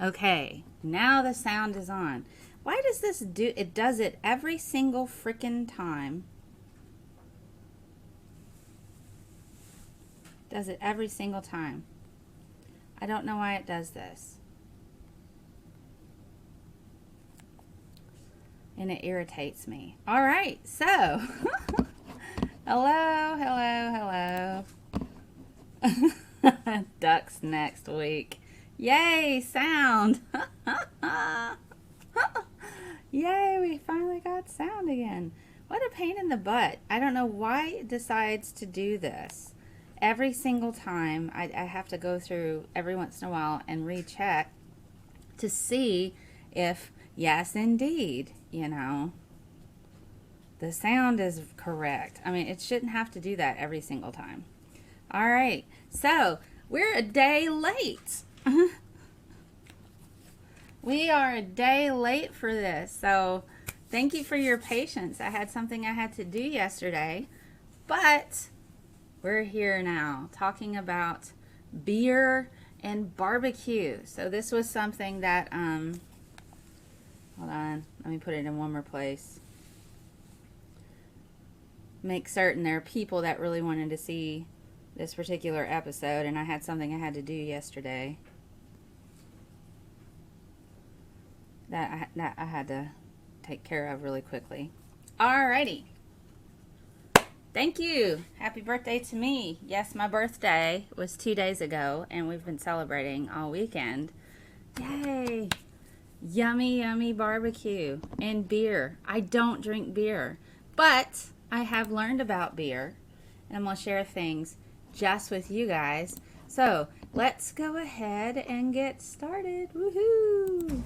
Okay, now the sound is on. Why does this do? It does it every single freaking time. Does it every single time. I don't know why it does this. And it irritates me. All right, so hello. Ducks next week. Yay, sound. Yay, we finally got sound again. What a pain in the butt. I don't know why it decides to do this. Every single time I have to go through every once in a while and recheck to see if, yes, indeed, you know, the sound is correct. I mean, it shouldn't have to do that every single time. All right, so we're a day late. We are a day late for this, so thank you for your patience. I had something I had to do yesterday, but we're here now talking about beer and barbecue. So this was something that, hold on, let me put it in one more place. Make certain there are people that really wanted to see this particular episode, and I had something I had to do yesterday that I had to take care of really quickly. Alrighty. Thank you. Happy birthday to me. Yes, my birthday was 2 days ago, and we've been celebrating all weekend. Yay. Yummy, yummy barbecue and beer. I don't drink beer, but I have learned about beer, and I'm going to share things just with you guys. So let's go ahead and get started. Woohoo!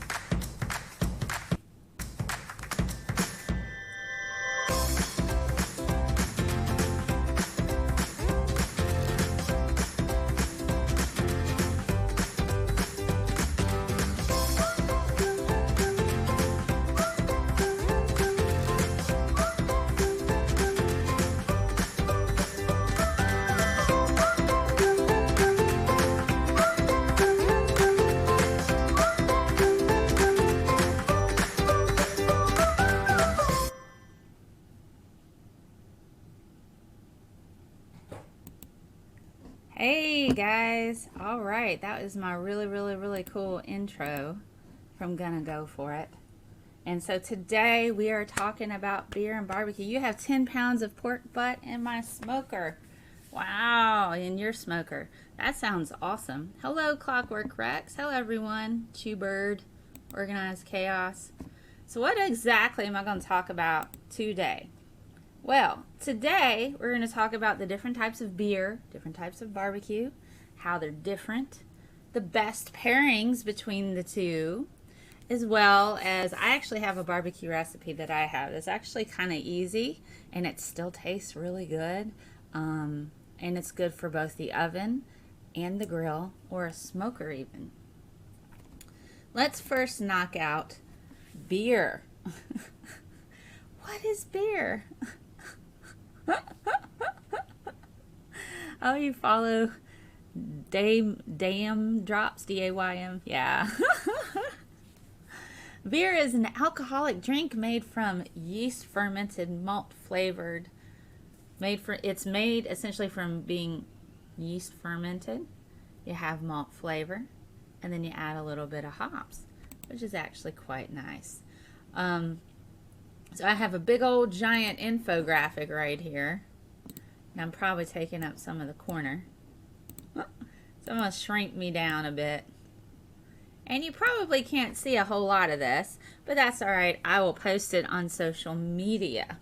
Hey guys, all right, that was my really cool intro from Gonna Go For It. And so today we are talking about beer and barbecue. You have 10 pounds of pork butt in my smoker. Wow, in your smoker. That sounds awesome. Hello Clockwork Rex, hello everyone, Chew Bird, Organized Chaos. So what exactly am I going to talk about today? Well, today we're going to talk about the different types of beer, different types of barbecue, how they're different, the best pairings between the two, as well as I actually have a barbecue recipe that I have. It's actually kind of easy and it still tastes really good. And it's good for both the oven and the grill or a smoker even. Let's first knock out beer. What is beer? Oh, you follow Daym Drops, D-A-Y-M? Yeah. Beer is an alcoholic drink made from yeast fermented malt flavored. It's made essentially from being yeast fermented. You have malt flavor, and then you add a little bit of hops, which is actually quite nice. So I have a big old giant infographic right here. And I'm probably taking up some of the corner. So I'm going to shrink me down a bit. And you probably can't see a whole lot of this, but that's alright. I will post it on social media.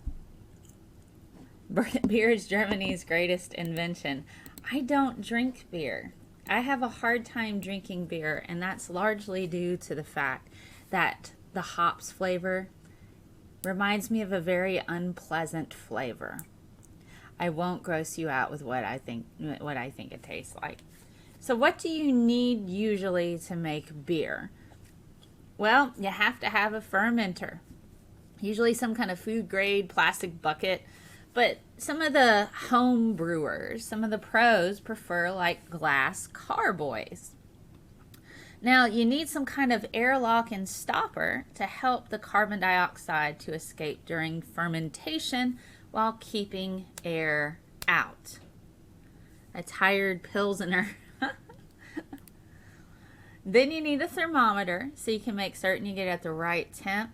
Beer is Germany's greatest invention. I don't drink beer. I have a hard time drinking beer, and that's largely due to the fact that the hops flavor reminds me of a very unpleasant flavor. I won't gross you out with what I think it tastes like. So what do you need usually to make beer? Well, you have to have a fermenter. Usually some kind of food grade plastic bucket. But some of the home brewers, some of the pros prefer like glass carboys. Now, you need some kind of airlock and stopper to help the carbon dioxide to escape during fermentation while keeping air out. A tired Pilsner. Then you need a thermometer so you can make certain you get at the right temp.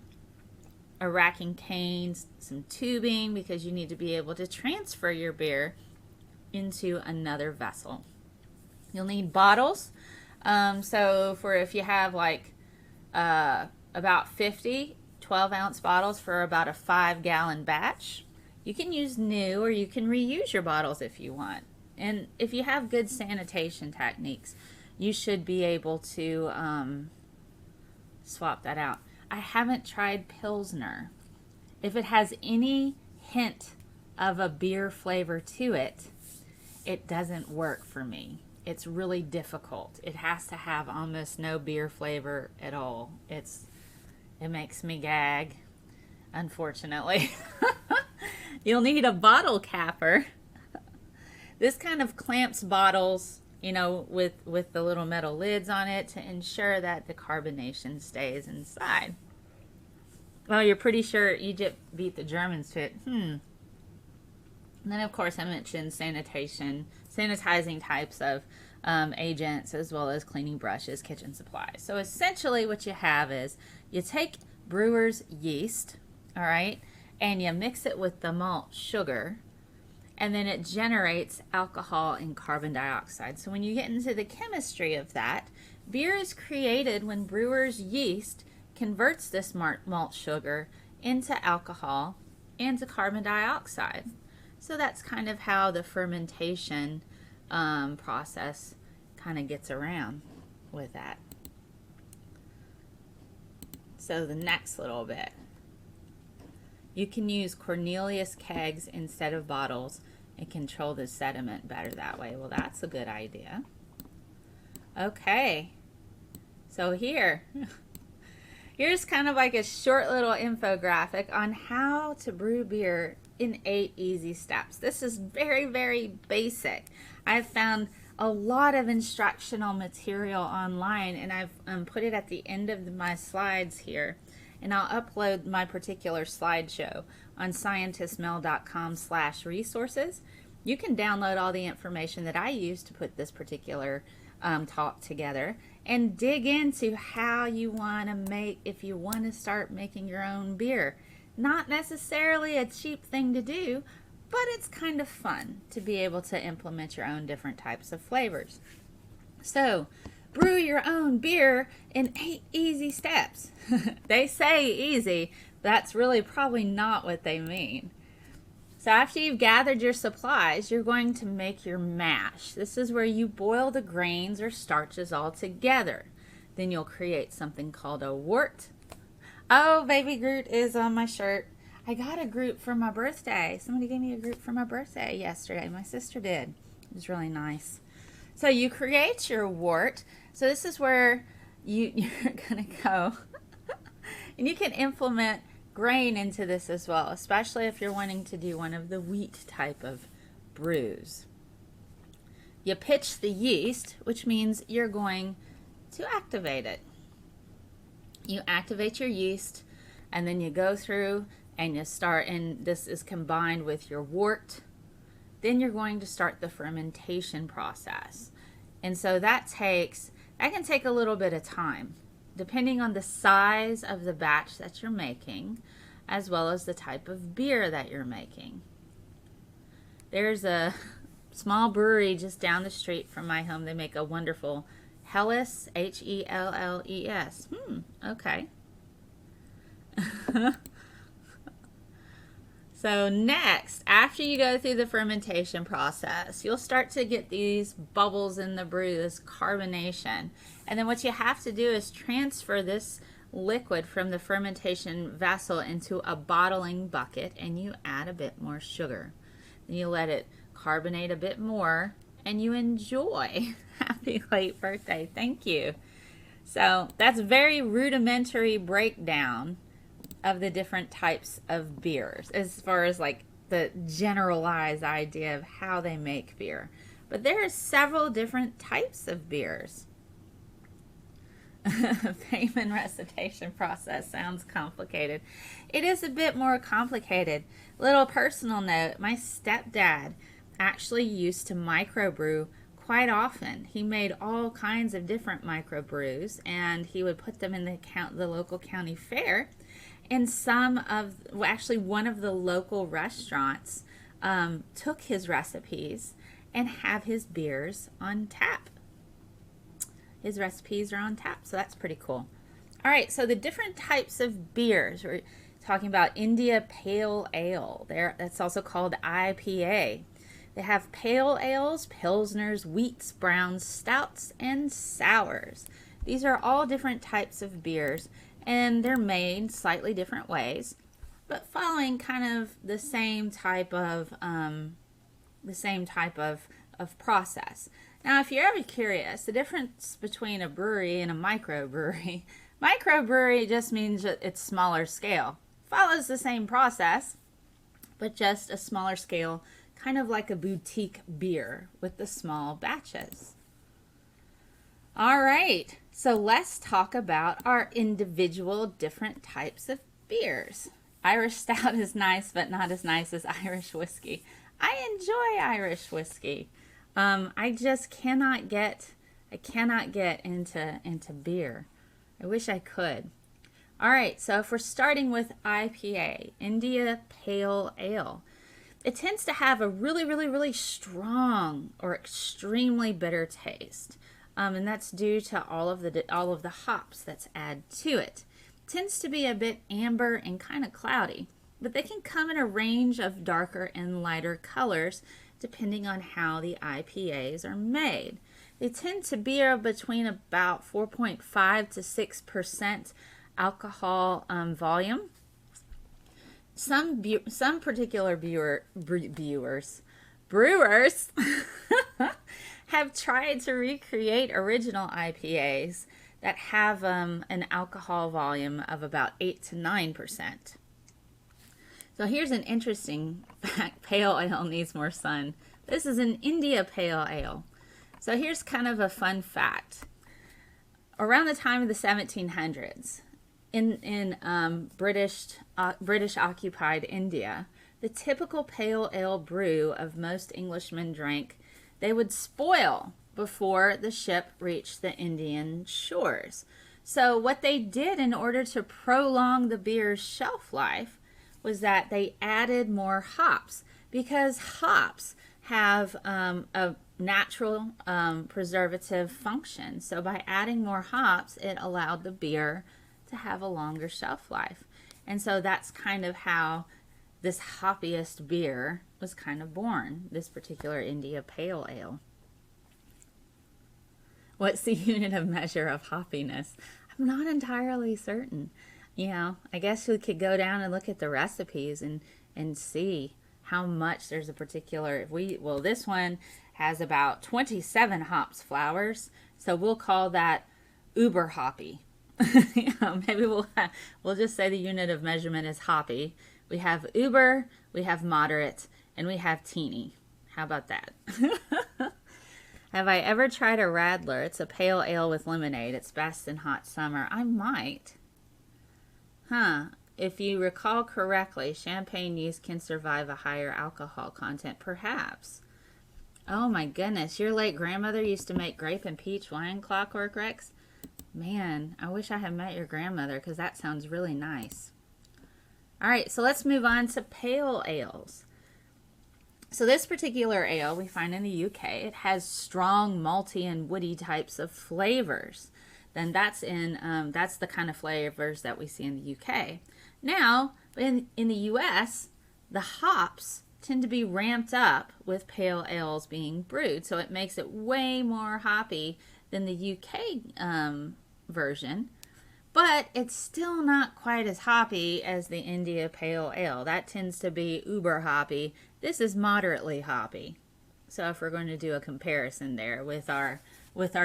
A racking cane, some tubing, because you need to be able to transfer your beer into another vessel. You'll need bottles. So for if you have like about 50 12-ounce bottles for about a 5-gallon batch, you can use new or you can reuse your bottles if you want. And if you have good sanitation techniques, you should be able to swap that out. I haven't tried Pilsner. If it has any hint of a beer flavor to it, it doesn't work for me. It's really difficult. It has to have almost no beer flavor at all. It makes me gag, unfortunately. You'll need a bottle capper. This kind of clamps bottles, you know, with the little metal lids on it to ensure that the carbonation stays inside. Well, you're pretty sure Egypt beat the Germans to it. And then, of course, I mentioned sanitizing types of agents, as well as cleaning brushes, kitchen supplies. So essentially what you have is you take brewer's yeast, all right, and you mix it with the malt sugar, and then it generates alcohol and carbon dioxide. So when you get into the chemistry of that, beer is created when brewer's yeast converts this malt sugar into alcohol and to carbon dioxide. So that's kind of how the fermentation process kind of gets around with that. So the next little bit. You can use Cornelius kegs instead of bottles and control the sediment better that way. Well, that's a good idea. Okay. So here's kind of like a short little infographic on how to brew beer in 8 easy steps. This is very, very basic. I've found a lot of instructional material online, and I've put it at the end of my slides here. And I'll upload my particular slideshow on scientismel.com/resources. You can download all the information that I used to put this particular talk together and dig into how you want to make, if you want to start making your own beer. Not necessarily a cheap thing to do, but it's kind of fun to be able to implement your own different types of flavors. So, brew your own beer in 8 easy steps. They say easy, but that's really probably not what they mean. So after you've gathered your supplies, you're going to make your mash. This is where you boil the grains or starches all together. Then you'll create something called a wort. Oh, baby Groot is on my shirt. I got a Groot for my birthday. Somebody gave me a Groot for my birthday yesterday. My sister did. It was really nice. So you create your wort. So this is where you're going to go. And you can implement grain into this as well, especially if you're wanting to do one of the wheat type of brews. You pitch the yeast, which means you're going to activate it. You activate your yeast, and then you go through and you start, and this is combined with your wort. Then you're going to start the fermentation process. And so that can take a little bit of time, depending on the size of the batch that you're making, as well as the type of beer that you're making. There's a small brewery just down the street from my home. They make a wonderful Helles, Helles. Okay. So next, after you go through the fermentation process, you'll start to get these bubbles in the brew, this carbonation. And then what you have to do is transfer this liquid from the fermentation vessel into a bottling bucket, and you add a bit more sugar. Then you let it carbonate a bit more, and you enjoy. Happy late birthday. Thank you. So that's a very rudimentary breakdown of the different types of beers, as far as like the generalized idea of how they make beer. But there are several different types of beers. Payment recitation process sounds complicated. It is a bit more complicated. Little personal note, my stepdad actually used to microbrew quite often. He made all kinds of different microbrews, and he would put them in the local county fair. And actually one of the local restaurants took his recipes and have his beers on tap. His recipes are on tap, so that's pretty cool. All right, so the different types of beers. We're talking about India Pale Ale. That's also called IPA. They have pale ales, pilsners, wheats, browns, stouts, and sours. These are all different types of beers, and they're made slightly different ways, but following kind of the same type of process. Now, if you're ever curious, the difference between a brewery and a microbrewery, microbrewery just means that it's smaller scale. Follows the same process, but just a smaller scale, kind of like a boutique beer with the small batches. All right, so let's talk about our individual different types of beers. Irish Stout is nice, but not as nice as Irish whiskey. I enjoy Irish whiskey. I just cannot get into beer. I wish I could. All right, so if we're starting with IPA, India Pale Ale, it tends to have a really, really, really strong or extremely bitter taste, and that's due to all of the hops that's added to it. It tends to be a bit amber and kind of cloudy, but they can come in a range of darker and lighter colors depending on how the IPAs are made. They tend to be between about 4.5 to 6% alcohol volume. Some particular brewers have tried to recreate original IPAs that have an alcohol volume of about 8 to 9%. So here's an interesting fact. Pale ale needs more sun. This is an India Pale Ale. So here's kind of a fun fact. Around the time of the 1700s, in British occupied India, the typical pale ale brew of most Englishmen drank, they would spoil before the ship reached the Indian shores. So what they did in order to prolong the beer's shelf life was that they added more hops, because hops have a natural preservative function. So by adding more hops, it allowed the beer to have a longer shelf life. And so that's kind of how this hoppiest beer was kind of born, this particular India Pale Ale. What's the unit of measure of hoppiness? I'm not entirely certain. You know, I guess we could go down and look at the recipes and see how much there's a particular, this one has about 27 hops flowers, so we'll call that uber hoppy. You know, maybe we'll just say the unit of measurement is hoppy. We have uber, we have moderate, and we have teeny. How about that? Have I ever tried a Radler? It's a pale ale with lemonade. It's best in hot summer. I might. If you recall correctly, champagne yeast can survive a higher alcohol content, perhaps. Oh my goodness, your late grandmother used to make grape and peach wine, Clockwork Rex? Man, I wish I had met your grandmother, because that sounds really nice. All right, so let's move on to pale ales. So this particular ale we find in the UK, it has strong malty and woody types of flavors. Then that's the kind of flavors that we see in the UK. Now, in the US, the hops tend to be ramped up with pale ales being brewed, so it makes it way more hoppy than the UK version, but it's still not quite as hoppy as the India Pale Ale. That tends to be uber hoppy. This is moderately hoppy. So if we're going to do a comparison there with our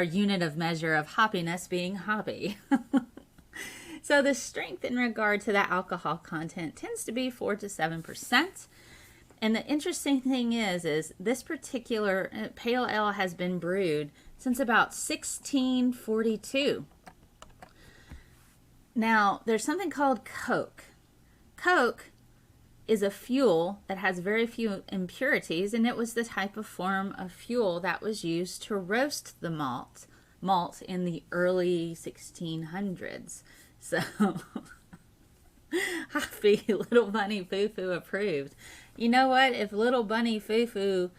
unit of measure of hoppiness being hoppy. So the strength in regard to the alcohol content tends to be 4 to 7%. And the interesting thing is this particular pale ale has been brewed since about 1642. Now, there's something called coke. Coke is a fuel that has very few impurities, and it was the type of form of fuel that was used to roast the malt in the early 1600s. So, happy Little Bunny Foo-Foo approved. You know what? If Little Bunny Foo-Foo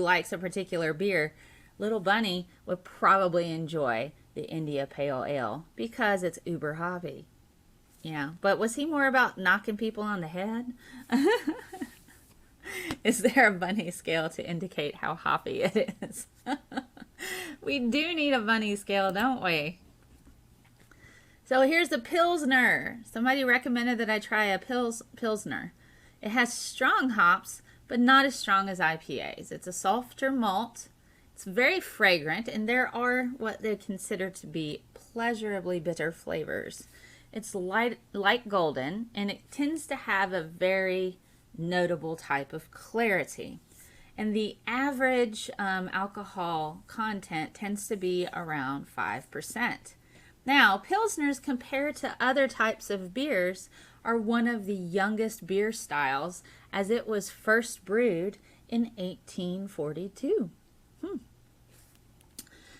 likes a particular beer, Little Bunny would probably enjoy the India Pale Ale because it's uber hoppy. Yeah, but was he more about knocking people on the head? Is there a bunny scale to indicate how hoppy it is? We do need a bunny scale, don't we? So here's the Pilsner. Somebody recommended that I try a Pilsner. It has strong hops, but not as strong as IPAs. It's a softer malt. It's very fragrant, and there are what they consider to be pleasurably bitter flavors. It's light golden, and it tends to have a very notable type of clarity. And the average alcohol content tends to be around 5%. Now, Pilsners, compared to other types of beers, are one of the youngest beer styles, as it was first brewed in 1842.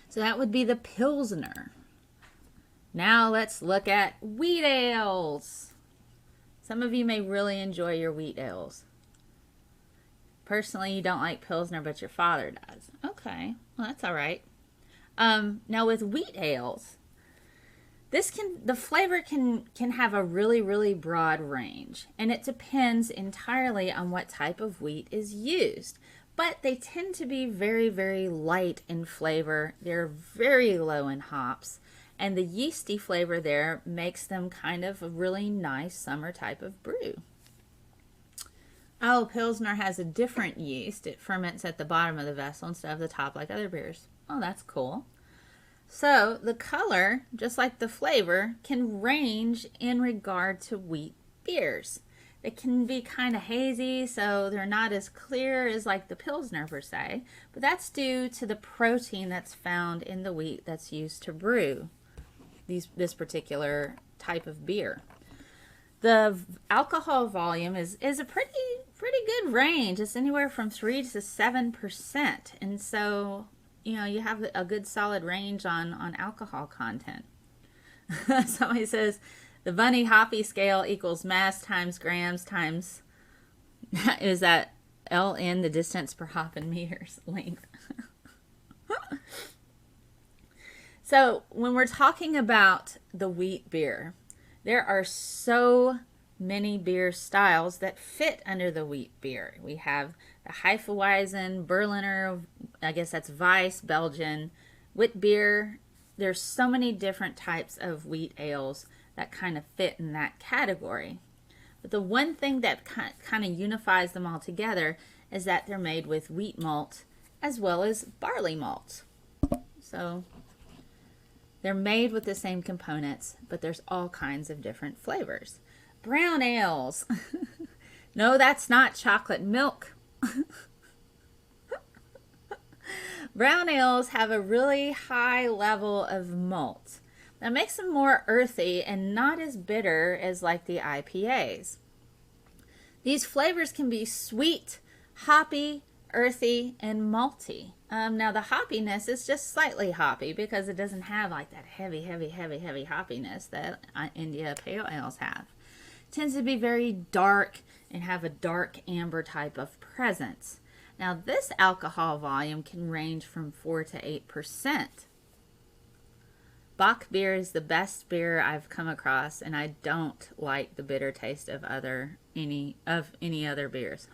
So that would be the Pilsner. Now let's look at wheat ales. Some of you may really enjoy your wheat ales. Personally, you don't like Pilsner, but your father does. Okay, well, that's all right. Now with wheat ales, the flavor can have a really, really broad range, and it depends entirely on what type of wheat is used. But they tend to be very, very light in flavor. They're very low in hops, and the yeasty flavor there makes them kind of a really nice summer type of brew. Oh, Pilsner has a different yeast. It ferments at the bottom of the vessel instead of the top like other beers. Oh, that's cool. So the color, just like the flavor, can range in regard to wheat beers. They can be kind of hazy, so they're not as clear as like the Pilsner per se, but that's due to the protein that's found in the wheat that's used to brew this particular type of beer. The alcohol volume is a pretty good range. It's anywhere from 3 to 7%, and so you have a good solid range on alcohol content. Somebody says the bunny hoppy scale equals mass times grams times, is that LN, the distance per hop in meters length. So when we're talking about the wheat beer, there are so many beer styles that fit under the wheat beer. We have the Hefeweizen, Berliner, I guess that's Weiss, Belgian, wheat beer. There's so many different types of wheat ales that kind of fit in that category. But the one thing that kind of unifies them all together is that they're made with wheat malt as well as barley malt. So they're made with the same components, but there's all kinds of different flavors. Brown ales. No, that's not chocolate milk. Brown ales have a really high level of malt. That makes them more earthy and not as bitter as like the IPAs. These flavors can be sweet, hoppy, earthy, and malty. Now the hoppiness is just slightly hoppy because it doesn't have like that heavy hoppiness that India Pale Ales have. It tends to be very dark and have a dark amber type of presence. Now this alcohol volume can range from 4 to 8%. Bock beer is the best beer I've come across, and I don't like the bitter taste of any other beers.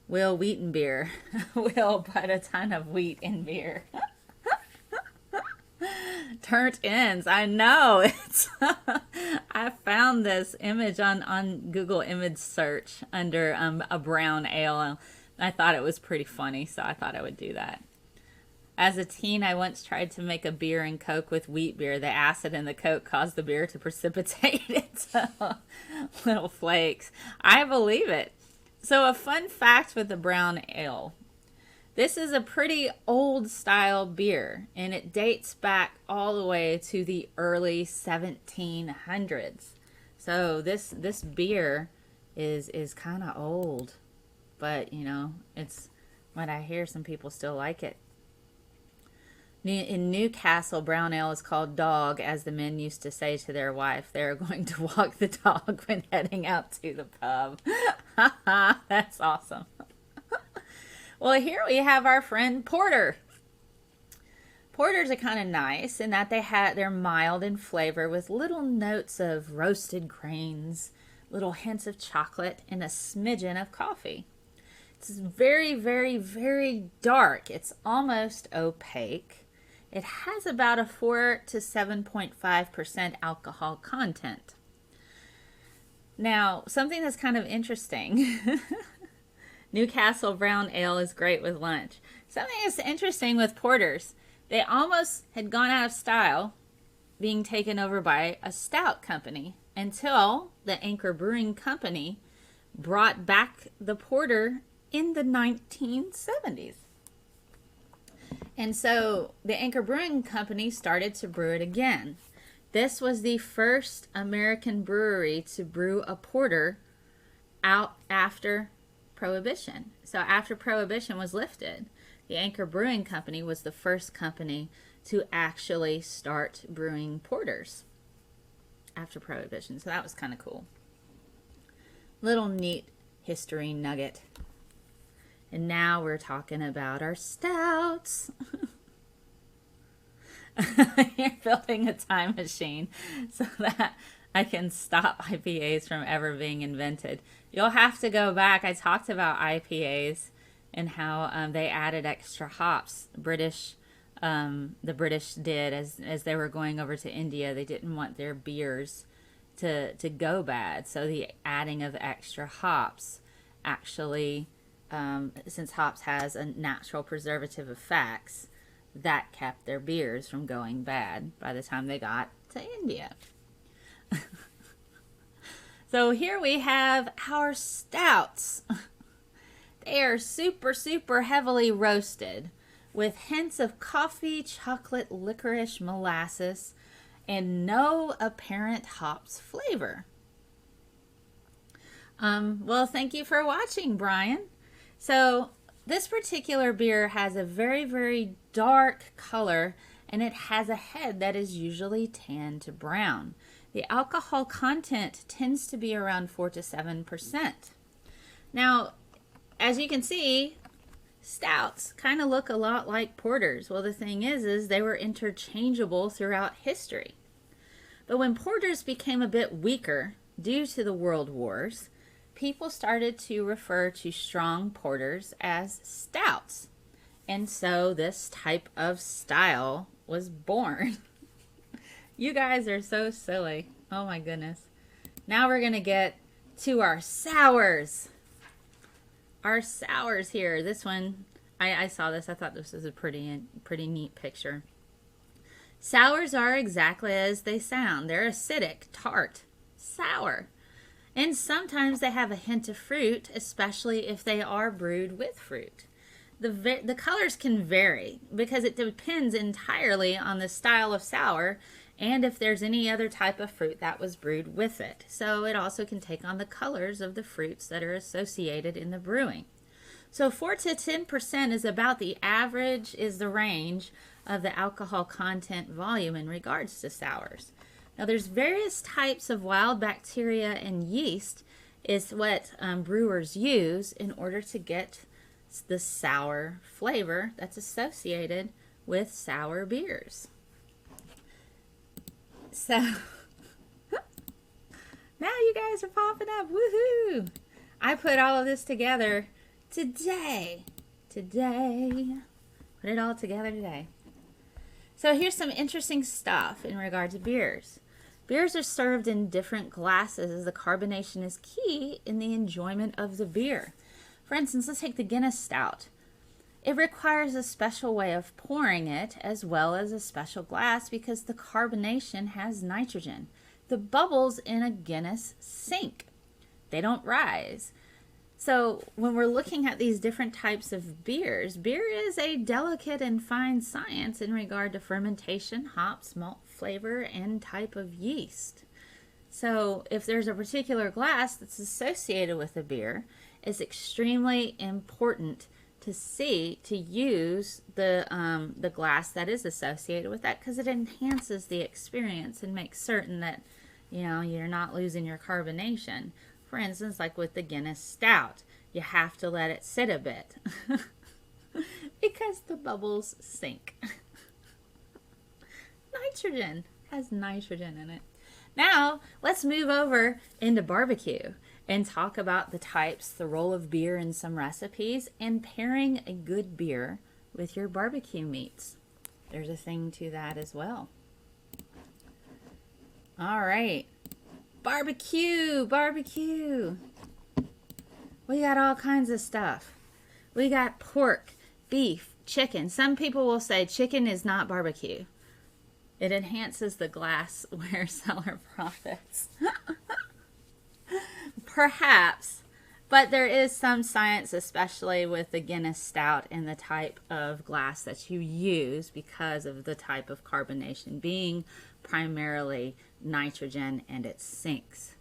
Will Wheaton beer. Will put a ton of wheat in beer. Turnt ends. I know. It's I found this image on Google image search under a brown ale. And I thought it was pretty funny, so I thought I would do that. As a teen, I once tried to make a beer and Coke with wheat beer. The acid in the Coke caused the beer to precipitate into little flakes. I believe it. So a fun fact with the brown ale. This is a pretty old style beer, and it dates back all the way to the early 1700s. So this beer is kind of old, but you know, it's what I hear, some people still like it. In Newcastle, brown ale is called dog, as the men used to say to their wife they are going to walk the dog when heading out to the pub. That's awesome. Well, here we have our friend porter. Porters are kind of nice in that they're mild in flavor with little notes of roasted grains, little hints of chocolate, and a smidgen of coffee. It's very, very, very dark. It's almost opaque. It has about a 4 to 7.5% alcohol content. Now, something that's kind of interesting. Newcastle brown ale is great with lunch. Something that's interesting with porters. They almost had gone out of style, being taken over by a stout company, until the Anchor Brewing Company brought back the porter in the 1970s. And so the Anchor Brewing Company started to brew it again. This was the first American brewery to brew a porter out after Prohibition. So after Prohibition was lifted, the Anchor Brewing Company was the first company to actually start brewing porters after Prohibition. So that was kind of cool. Little neat history nugget. And now we're talking about our stouts. You're building a time machine so that I can stop IPAs from ever being invented. You'll have to go back. I talked about IPAs and how they added extra hops. The British did as they were going over to India. They didn't want their beers to go bad. So the adding of extra hops actually, since hops has a natural preservative effects, that kept their beers from going bad by the time they got to India. So here we have our stouts. They are super, super heavily roasted with hints of coffee, chocolate, licorice, molasses, and no apparent hops flavor. Well, thank you for watching, Brian. So this particular beer has a very, very dark color, and it has a head that is usually tan to brown. The alcohol content tends to be around 4 to 7%. Now, as you can see, stouts kind of look a lot like porters. Well, the thing is they were interchangeable throughout history. But when porters became a bit weaker due to the world wars, people started to refer to strong porters as stouts. And so this type of style was born. You guys are so silly. Oh my goodness. Now we're going to get to our sours. Our sours here. This one, I saw this. I thought this was a pretty neat picture. Sours are exactly as they sound. They're acidic, tart, sour. And sometimes they have a hint of fruit, especially if they are brewed with fruit. The colors can vary because it depends entirely on the style of sour and if there's any other type of fruit that was brewed with it. So it also can take on the colors of the fruits that are associated in the brewing. So 4 to 10% is about the average, is the range of the alcohol content volume in regards to sours. Now there's various types of wild bacteria and yeast is what brewers use in order to get the sour flavor that's associated with sour beers. So now you guys are popping up. Woohoo! I put all of this together today. Put it all together today. So here's some interesting stuff in regard to beers. Beers are served in different glasses as the carbonation is key in the enjoyment of the beer. For instance, let's take the Guinness Stout. It requires a special way of pouring it as well as a special glass because the carbonation has nitrogen. The bubbles in a Guinness sink. They don't rise. So when we're looking at these different types of beers, beer is a delicate and fine science in regard to fermentation, hops, malt flavor, and type of yeast. So if there's a particular glass that's associated with a beer, it's extremely important to use the glass that is associated with that, because it enhances the experience and makes certain that you're not losing your carbonation. For instance, like with the Guinness Stout, you have to let it sit a bit because the bubbles sink. Nitrogen has nitrogen in it. Now, let's move over into barbecue and talk about the types, the role of beer in some recipes, and pairing a good beer with your barbecue meats. There's a thing to that as well. All right. Barbecue. We got all kinds of stuff. We got pork, beef, chicken. Some people will say chicken is not barbecue. It enhances the glassware seller profits. Perhaps, but there is some science, especially with the Guinness Stout and the type of glass that you use because of the type of carbonation being primarily nitrogen and it sinks.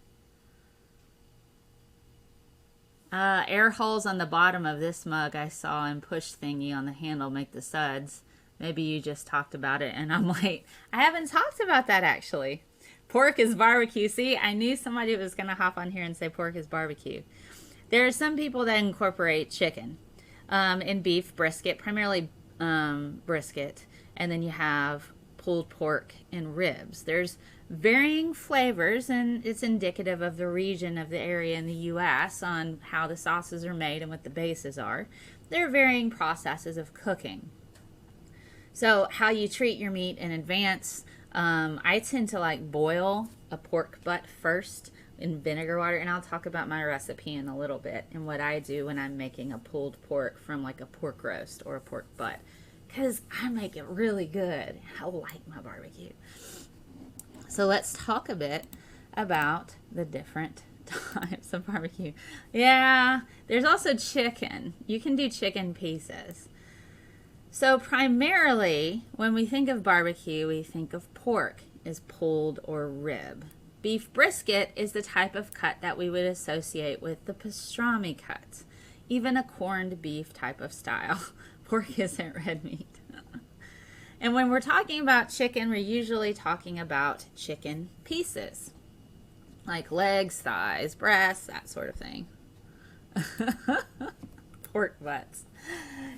Air holes on the bottom of this mug I saw, and push thingy on the handle make the suds. Maybe you just talked about it and I'm like, I haven't talked about that actually. Pork is barbecue. See, I knew somebody was going to hop on here and say pork is barbecue. There are some people that incorporate chicken and beef, brisket, primarily brisket, and then you have pulled pork and ribs. There's varying flavors, and it's indicative of the region of the area in the U.S. on how the sauces are made and what the bases are. There are varying processes of cooking. So how you treat your meat in advance, I tend to like boil a pork butt first in vinegar water, and I'll talk about my recipe in a little bit and what I do when I'm making a pulled pork from like a pork roast or a pork butt, because I make it really good. I like my barbecue. So let's talk a bit about the different types of barbecue. Yeah, there's also chicken. You can do chicken pieces. So primarily, when we think of barbecue, we think of pork as pulled or rib. Beef brisket is the type of cut that we would associate with the pastrami cuts, even a corned beef type of style. Pork isn't red meat. And when we're talking about chicken, we're usually talking about chicken pieces, like legs, thighs, breasts, that sort of thing. Pork butts.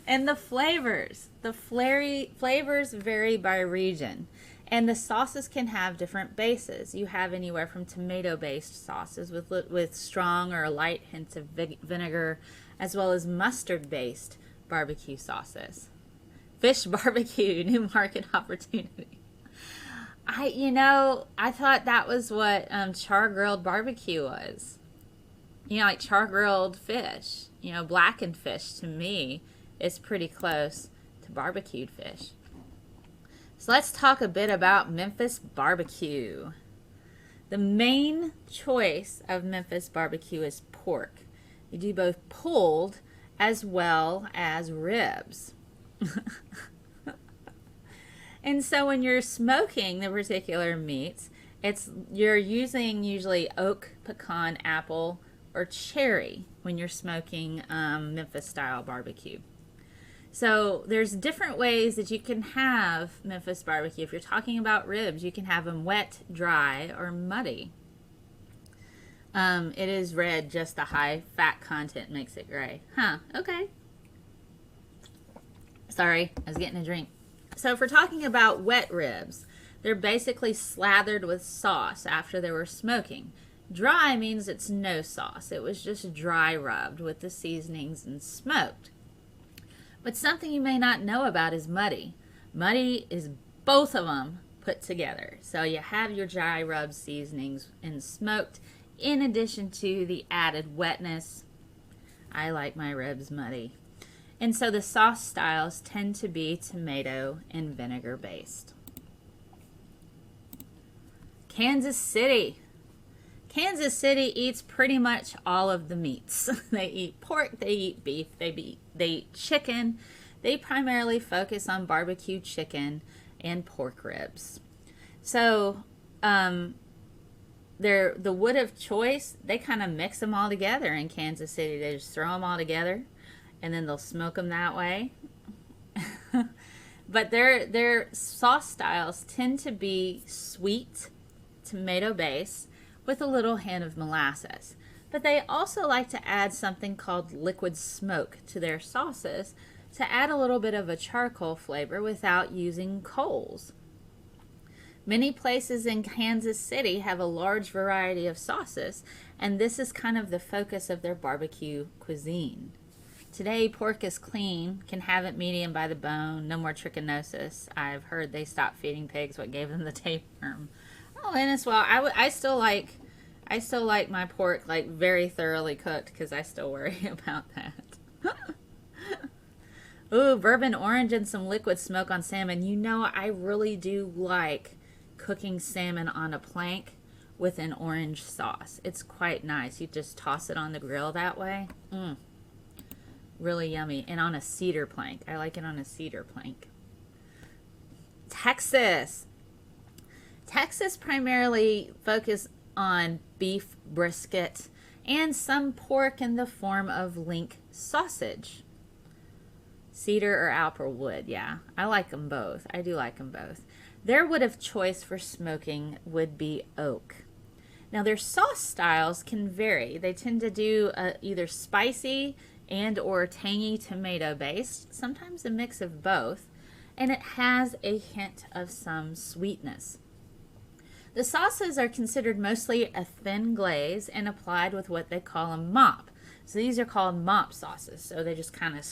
And the flavors. The flavors vary by region. And the sauces can have different bases. You have anywhere from tomato-based sauces with strong or light hints of vinegar, as well as mustard-based barbecue sauces. Fish barbecue, new market opportunity. I thought that was what char-grilled barbecue was. Like char-grilled fish. Blackened fish to me is pretty close to barbecued fish. So let's talk a bit about Memphis barbecue. The main choice of Memphis barbecue is pork. You do both pulled as well as ribs. And so when you're smoking the particular meats, you're using usually oak, pecan, apple, or cherry when you're smoking Memphis style barbecue. So there's different ways that you can have Memphis barbecue. If you're talking about ribs, you can have them wet, dry, or muddy. It is red, just the high fat content makes it gray. Huh, okay. Sorry, I was getting a drink. So if we're talking about wet ribs, they're basically slathered with sauce after they were smoking. Dry means it's no sauce. It was just dry rubbed with the seasonings and smoked. But something you may not know about is muddy. Muddy is both of them put together. So you have your dry rub seasonings and smoked in addition to the added wetness. I like my ribs muddy. And so the sauce styles tend to be tomato and vinegar based. Kansas City. Kansas City eats pretty much all of the meats. They eat pork, they eat beef, they eat chicken. They primarily focus on barbecue chicken and pork ribs. So, they're the wood of choice. They kind of mix them all together in Kansas City. They just throw them all together, and then they'll smoke them that way. But their sauce styles tend to be sweet, tomato base, with a little hint of molasses. But they also like to add something called liquid smoke to their sauces to add a little bit of a charcoal flavor without using coals. Many places in Kansas City have a large variety of sauces, and this is kind of the focus of their barbecue cuisine. Today, pork is clean, can have it medium by the bone, no more trichinosis. I've heard they stopped feeding pigs, what gave them the tapeworm. Oh, and as well, I still like my pork like very thoroughly cooked because I still worry about that. Ooh, bourbon orange and some liquid smoke on salmon. You know, I really do like cooking salmon on a plank with an orange sauce. It's quite nice. You just toss it on the grill that way. Really yummy. And on a cedar plank. I like it on a cedar plank. Texas primarily focus on beef brisket and some pork in the form of link sausage. Cedar or apple wood, yeah. I like them both. I do like them both. Their wood of choice for smoking would be oak. Now their sauce styles can vary. They tend to do either spicy and or tangy tomato based, sometimes a mix of both, and it has a hint of some sweetness. The sauces are considered mostly a thin glaze and applied with what they call a mop. So these are called mop sauces. So they just kind of,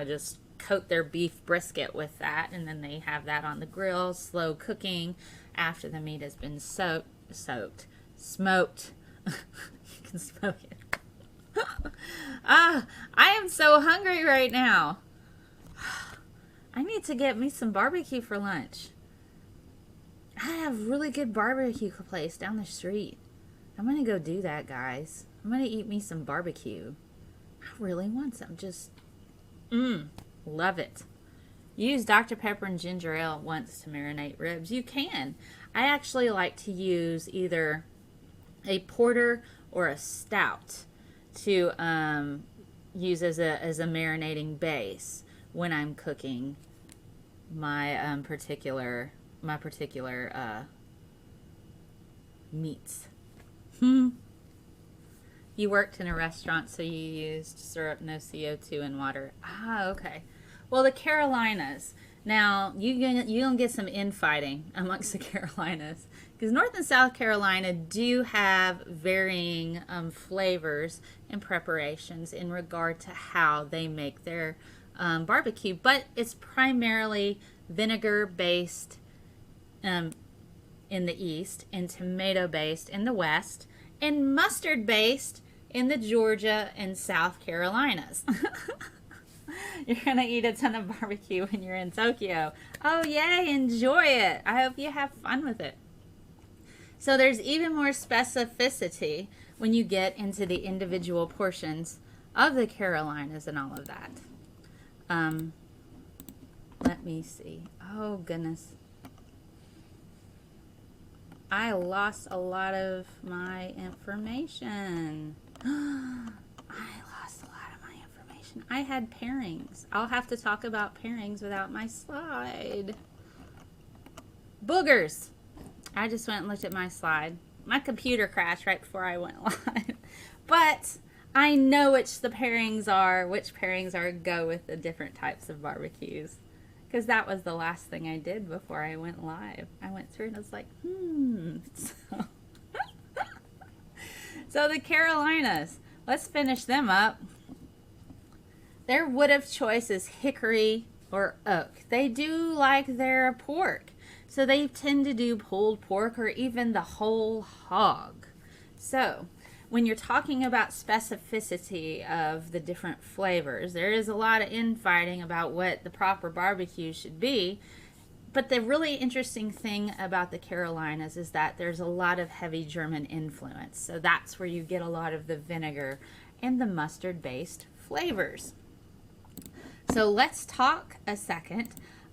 just coat their beef brisket with that, and then they have that on the grill, slow cooking after the meat has been smoked. You can smoke it. I am so hungry right now. I need to get me some barbecue for lunch. I have a really good barbecue place down the street. I'm going to go do that, guys. I'm going to eat me some barbecue. I really want some. Just, love it. Use Dr. Pepper and ginger ale once to marinate ribs. You can. I actually like to use either a porter or a stout to use as a marinating base when I'm cooking my particular meats. You worked in a restaurant, so you used syrup, no CO2, and water. Ah, okay. Well, the Carolinas. Now, you're gonna get some infighting amongst the Carolinas, because North and South Carolina do have varying flavors and preparations in regard to how they make their barbecue, but it's primarily vinegar-based in the east, and tomato-based in the west, and mustard-based in the Georgia and South Carolinas. You're going to eat a ton of barbecue when you're in Tokyo. Oh, yay, enjoy it. I hope you have fun with it. So there's even more specificity when you get into the individual portions of the Carolinas and all of that. Let me see. Oh, goodness. I lost a lot of my information. I had pairings. I'll have to talk about pairings without my slide. Boogers. I just went and looked at my slide. My computer crashed right before I went live. But I know which pairings are go with the different types of barbecues. Because that was the last thing I did before I went live. I went through and I was like, So the Carolinas. Let's finish them up. Their wood of choice is hickory or oak. They do like their pork. So they tend to do pulled pork or even the whole hog. So when you're talking about specificity of the different flavors, there is a lot of infighting about what the proper barbecue should be. But the really interesting thing about the Carolinas is that there's a lot of heavy German influence. So that's where you get a lot of the vinegar and the mustard-based flavors. So let's talk a second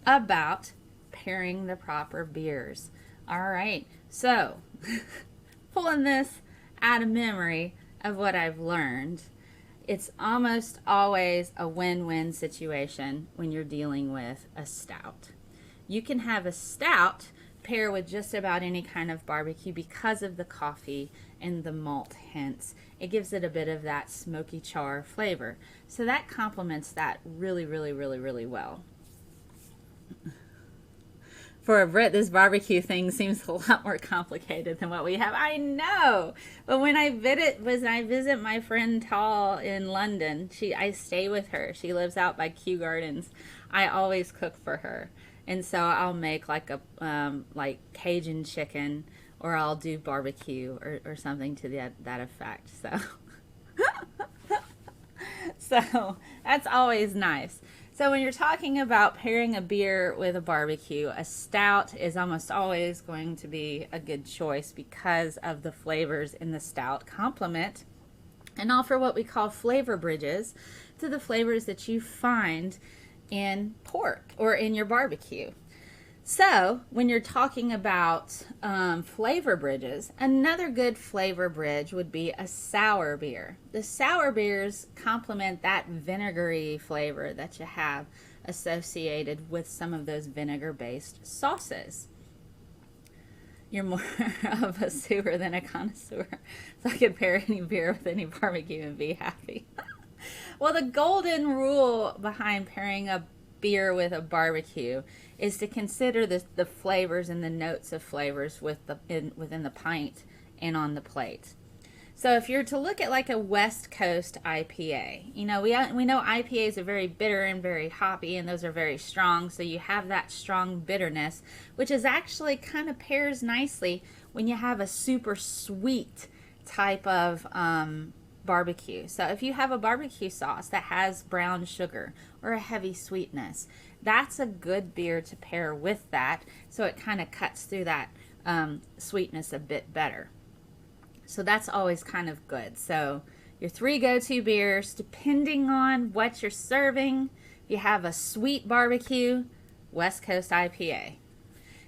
about pairing the proper beers. All right, so pulling this out of memory of what I've learned, it's almost always a win-win situation when you're dealing with a stout. You can have a stout pair with just about any kind of barbecue because of the coffee and the malt hints. It gives it a bit of that smoky char flavor. So that complements that really, really, really, really well. For a Brit, this barbecue thing seems a lot more complicated than what we have. I know, but when I visit my friend Tall in London, I stay with her. She lives out by Kew Gardens. I always cook for her. And so I'll make like a Cajun chicken, or I'll do barbecue or something to that effect. So that's always nice. So when you're talking about pairing a beer with a barbecue, a stout is almost always going to be a good choice because of the flavors in the stout complement and offer what we call flavor bridges to the flavors that you find in pork or in your barbecue. So when you're talking about flavor bridges, another good flavor bridge would be a sour beer. The sour beers complement that vinegary flavor that you have associated with some of those vinegar-based sauces. You're more of a sewer than a connoisseur, so I could pair any beer with any barbecue and be happy. Well, the golden rule behind pairing a beer with a barbecue is to consider the flavors and the notes of flavors within the pint and on the plate. So if you're to look at like a West Coast IPA, you know, we know IPAs are very bitter and very hoppy, and those are very strong, so you have that strong bitterness, which is actually kind of pairs nicely when you have a super sweet type of barbecue. So if you have a barbecue sauce that has brown sugar or a heavy sweetness, that's a good beer to pair with that, so it kind of cuts through that sweetness a bit better. So that's always kind of good. So your 3 go-to beers, depending on what you're serving. If you have a sweet barbecue, West Coast IPA.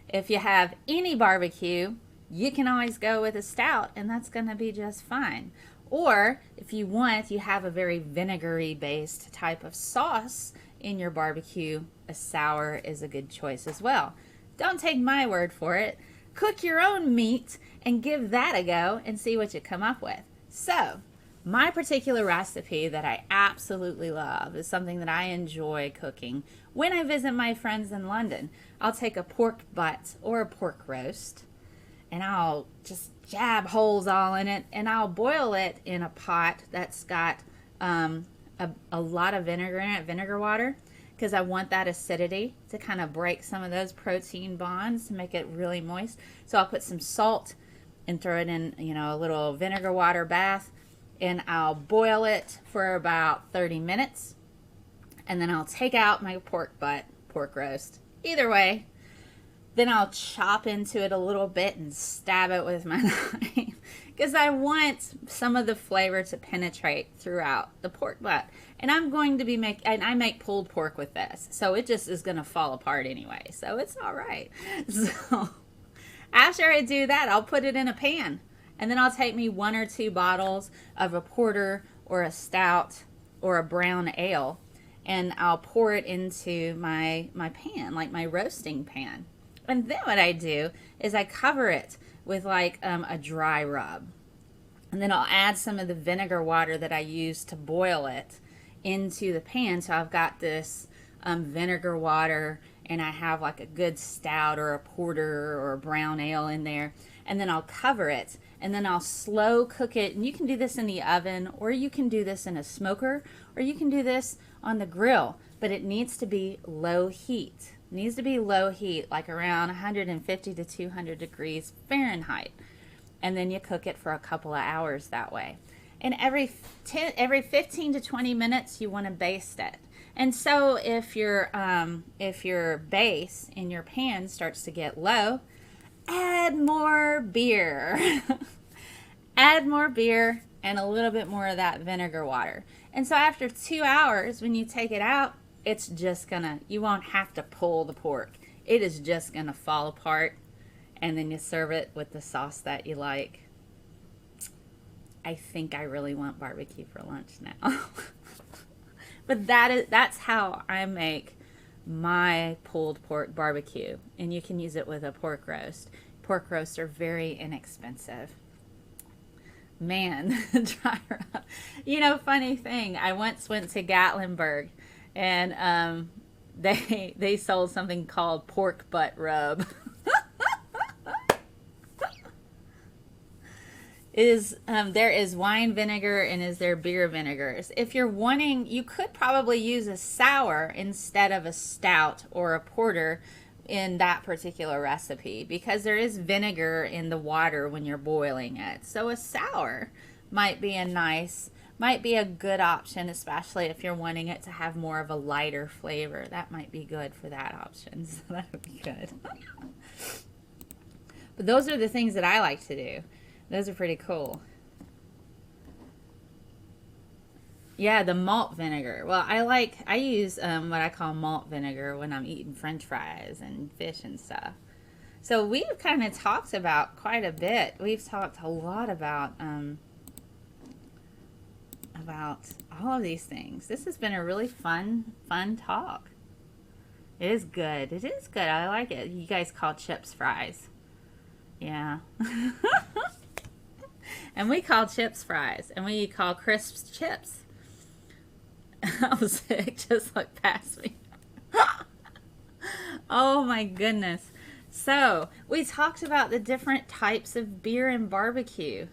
If you have any barbecue, you can always go with a stout, and that's going to be just fine. Or if you want, you have a very vinegary based type of sauce in your barbecue, a sour is a good choice as well. Don't take my word for it. Cook your own meat and give that a go and see what you come up with. So my particular recipe that I absolutely love is something that I enjoy cooking when I visit my friends in London. I'll take a pork butt or a pork roast, and I'll just jab holes all in it, and I'll boil it in a pot that's got a lot of vinegar in it, vinegar water, because I want that acidity to kind of break some of those protein bonds to make it really moist. So I'll put some salt and throw it in, you know, a little vinegar water bath, and I'll boil it for about 30 minutes, and then I'll take out my pork butt, pork roast, either way. Then I'll chop into it a little bit and stab it with my knife because I want some of the flavor to penetrate throughout the pork butt. And I'm going to be and I make pulled pork with this, so it just is going to fall apart anyway, so it's all right. So after I do that, I'll put it in a pan, and then I'll take me 1 or 2 bottles of a porter or a stout or a brown ale, and I'll pour it into my pan, like my roasting pan. And then what I do is I cover it with like a dry rub. And then I'll add some of the vinegar water that I use to boil it into the pan. So I've got this vinegar water, and I have like a good stout or a porter or a brown ale in there. And then I'll cover it, and then I'll slow cook it. And you can do this in the oven, or you can do this in a smoker, or you can do this on the grill. But it needs to be low heat. It needs to be low heat, like around 150 to 200 degrees Fahrenheit. And then you cook it for a couple of hours that way. And every 15 to 20 minutes, you want to baste it. And so if your base in your pan starts to get low, add more beer. Add more beer and a little bit more of that vinegar water. And so after 2 hours, when you take it out, it's just gonna, you won't have to pull the pork. It is just gonna fall apart, and then you serve it with the sauce that you like. I think I really want barbecue for lunch now. But that's how I make my pulled pork barbecue. And you can use it with a pork roast. Pork roasts are very inexpensive. Man, dry rub. You know, funny thing, I once went to Gatlinburg, and they sold something called pork butt rub. There is wine vinegar and is there beer vinegars. If you're wanting, you could probably use a sour instead of a stout or a porter in that particular recipe, because there is vinegar in the water when you're boiling it. So a sour might be a good option, especially if you're wanting it to have more of a lighter flavor. That might be good for that option. So that would be good. But those are the things that I like to do. Those are pretty cool. Yeah, the malt vinegar. Well, I use what I call malt vinegar when I'm eating French fries and fish and stuff. So we've kind of talked about quite a bit. We've talked a lot about all of these things. This has been a really fun talk. It is good. It is good. I like it. You guys call chips fries. Yeah. And we call chips fries, and we call crisps chips. I was sick, just looked past me. Oh my goodness. So, we talked about the different types of beer and barbecue.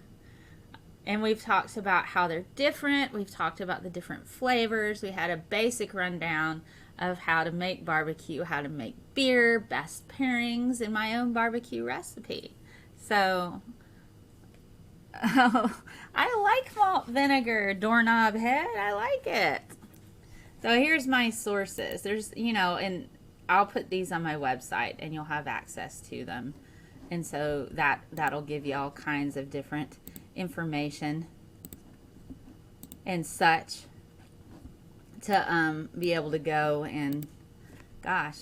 And we've talked about how they're different. We've talked about the different flavors. We had a basic rundown of how to make barbecue, how to make beer, best pairings, and my own barbecue recipe. So, oh, I like malt vinegar, doorknob head. I like it. So here's my sources. There's, and I'll put these on my website and you'll have access to them. And so that'll give you all kinds of different information and such to be able to go and, gosh.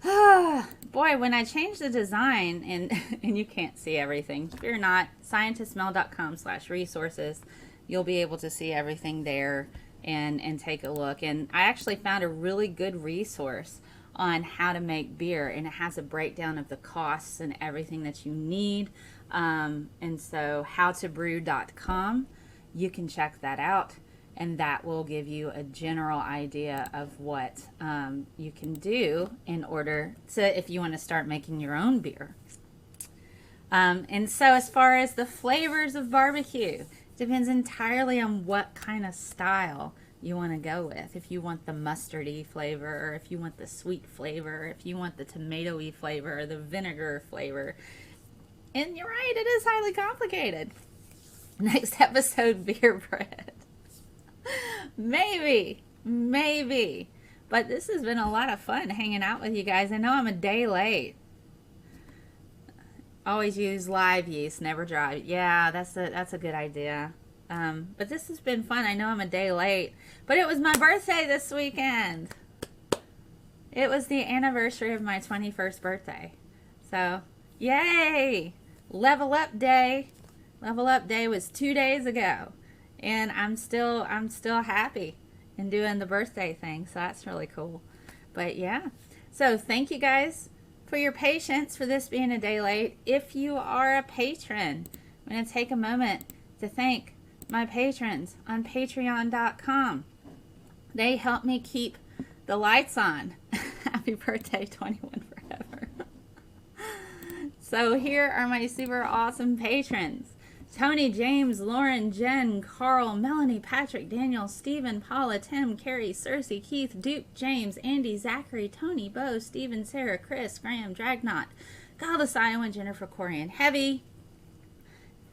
Boy, when I changed the design, and you can't see everything. If you're not, scientistmel.com/resources, you'll be able to see everything there and take a look. And I actually found a really good resource on how to make beer, and it has a breakdown of the costs and everything that you need. And so howtobrew.com, you can check that out. And that will give you a general idea of what you can do in order to, if you want to start making your own beer. And so as far as the flavors of barbecue, depends entirely on what kind of style you want to go with. If you want the mustardy flavor, or if you want the sweet flavor, if you want the tomatoey flavor, or the vinegar flavor. And you're right, it is highly complicated. Next episode, beer bread. Maybe. But this has been a lot of fun hanging out with you guys. I know I'm a day late. Always use live yeast, never dry. Yeah, that's a good idea. But this has been fun. I know I'm a day late, but it was my birthday this weekend. It was the anniversary of my 21st birthday. So, yay! Level Up Day. Level Up Day was 2 days ago. And I'm still happy and doing the birthday thing, so that's really cool. But yeah, so thank you guys for your patience for this being a day late. If you are a patron, I'm going to take a moment to thank my patrons on patreon.com. They help me keep the lights on. Happy birthday, 21 Forever. So here are my super awesome patrons. Tony, James, Lauren, Jen, Carl, Melanie, Patrick, Daniel, Stephen, Paula, Tim, Carrie, Cersei, Keith, Duke, James, Andy, Zachary, Tony, Bo, Stephen, Sarah, Chris, Graham, Dragnot, Galdus, Iowan, Jennifer, Corey, and Heavy.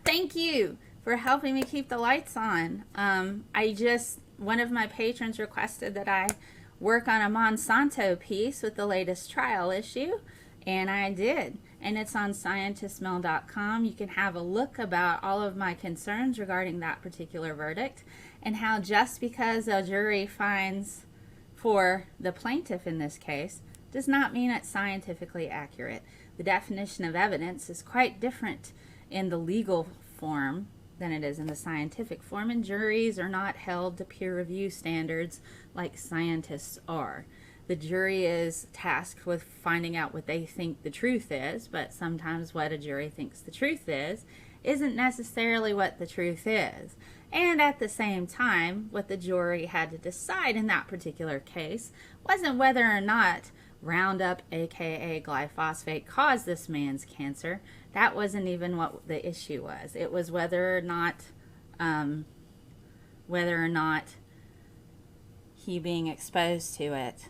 Thank you for helping me keep the lights on. one of my patrons requested that I work on a Monsanto piece with the latest trial issue, and I did. And it's on ScientistMel.com. You can have a look about all of my concerns regarding that particular verdict, and how just because a jury finds for the plaintiff in this case does not mean it's scientifically accurate. The definition of evidence is quite different in the legal form than it is in the scientific form, and juries are not held to peer review standards like scientists are. The jury is tasked with finding out what they think the truth is, but sometimes what a jury thinks the truth is isn't necessarily what the truth is. And at the same time, what the jury had to decide in that particular case wasn't whether or not Roundup, aka glyphosate, caused this man's cancer. That wasn't even what the issue was. It was whether or not he being exposed to it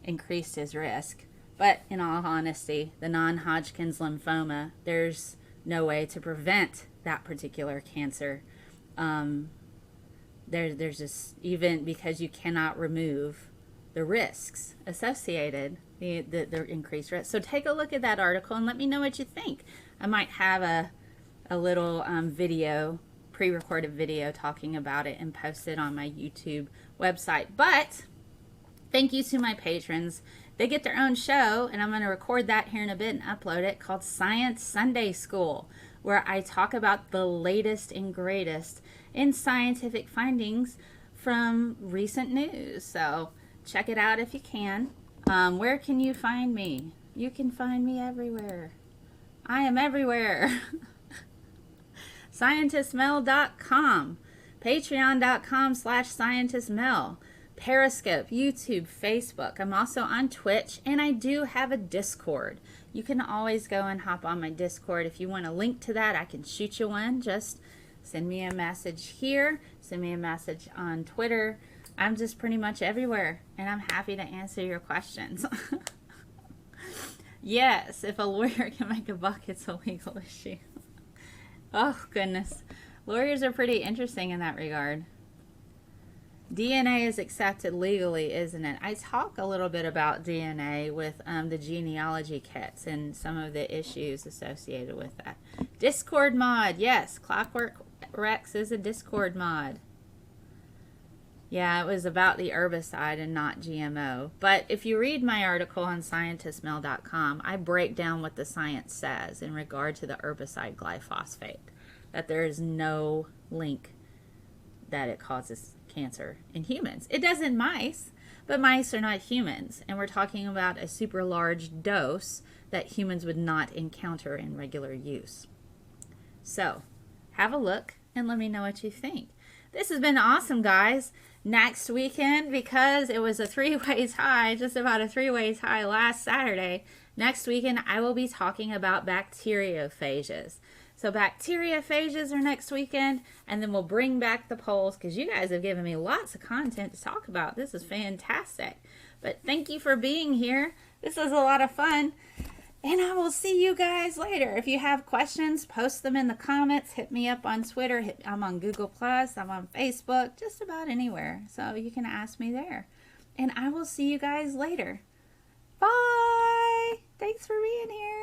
increased his risk. But in all honesty, the non-Hodgkin's lymphoma, there's no way to prevent that particular cancer. There's just, even because you cannot remove the risks associated, the increased risk. So take a look at that article and let me know what you think. I might have a little video, pre-recorded video talking about it and post it on my YouTube website. But thank you to my patrons. They get their own show, and I'm going to record that here in a bit and upload it, called Science Sunday School, where I talk about the latest and greatest in scientific findings from recent news. So check it out if you can. Where can you find me? You can find me everywhere. I am everywhere. ScientistMel.com, Patreon.com/ScientistMel, Periscope, YouTube, Facebook. I'm also on Twitch, and I do have a Discord. You can always go and hop on my Discord. If you want a link to that, I can shoot you one. Just send me a message here. Send me a message on Twitter. I'm just pretty much everywhere, and I'm happy to answer your questions. Yes, if a lawyer can make a buck, it's a legal issue. Oh, goodness. Lawyers are pretty interesting in that regard. DNA is accepted legally, isn't it? I talk a little bit about DNA with the genealogy kits and some of the issues associated with that. Discord mod, yes. Clockwork Rex is a Discord mod. Yeah, it was about the herbicide and not GMO. But if you read my article on ScientistMel.com, I break down what the science says in regard to the herbicide glyphosate. That there is no link that it causes cancer in humans. It does in mice, but mice are not humans. And we're talking about a super large dose that humans would not encounter in regular use. So, have a look and let me know what you think. This has been awesome, guys. Next weekend, because it was a 3-way tie, just about a 3-way tie last Saturday, next weekend I will be talking about bacteriophages. So bacteriophages are next weekend, and then we'll bring back the polls, because you guys have given me lots of content to talk about. This is fantastic. But thank you for being here. This was a lot of fun. And I will see you guys later. If you have questions, post them in the comments. Hit me up on Twitter. I'm on Google+. I'm on Facebook. Just about anywhere. So you can ask me there. And I will see you guys later. Bye. Thanks for being here.